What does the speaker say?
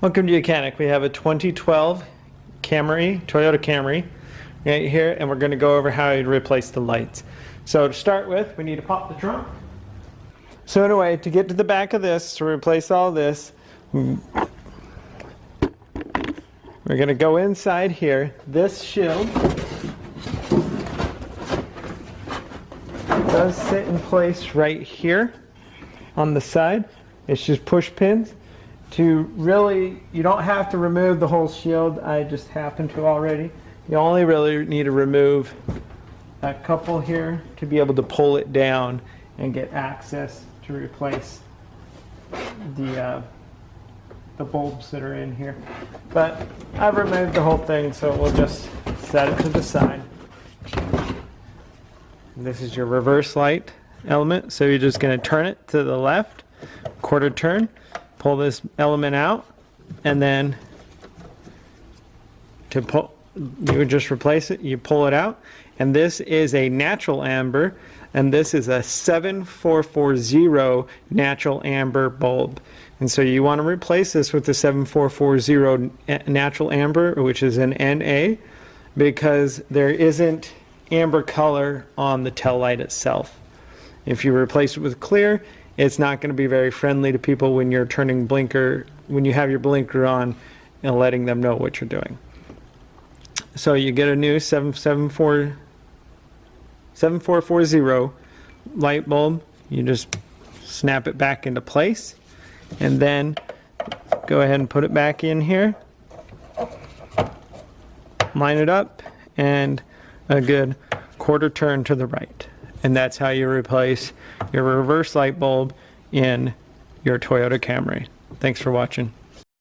Welcome to YOUCANIC. We have a 2012 Camry, Toyota Camry right here, and we're going to go over how you replace the lights. So to start with, we need to pop the trunk. So anyway, to get to the back of this, to replace all this, we're going to go inside here. This shield does sit in place right here on the side. It's just push pins. To really, you don't have to remove the whole shield. I just happen to already. You only really need to remove a couple here to be able to pull it down and get access to replace the bulbs that are in here. But I've removed the whole thing, so we'll just set it to the side. And this is your reverse light element, so you're just going to turn it to the left, quarter turn. Pull this element out, and then to pull, you would just replace it. You pull it out, and this is a natural amber, and this is a 7440 natural amber bulb. And so you want to replace this with the 7440 natural amber, which is an NA, because there isn't amber color on the tail light itself. If you replace it with clear, it's not going to be very friendly to people when you're turning blinker, when you have your blinker on and letting them know what you're doing. So you get a new 7440 light bulb. You just snap it back into place and then go ahead and put it back in here. Line it up and a good quarter turn to the right. And that's how you replace your reverse light bulb in your Toyota Camry. Thanks for watching.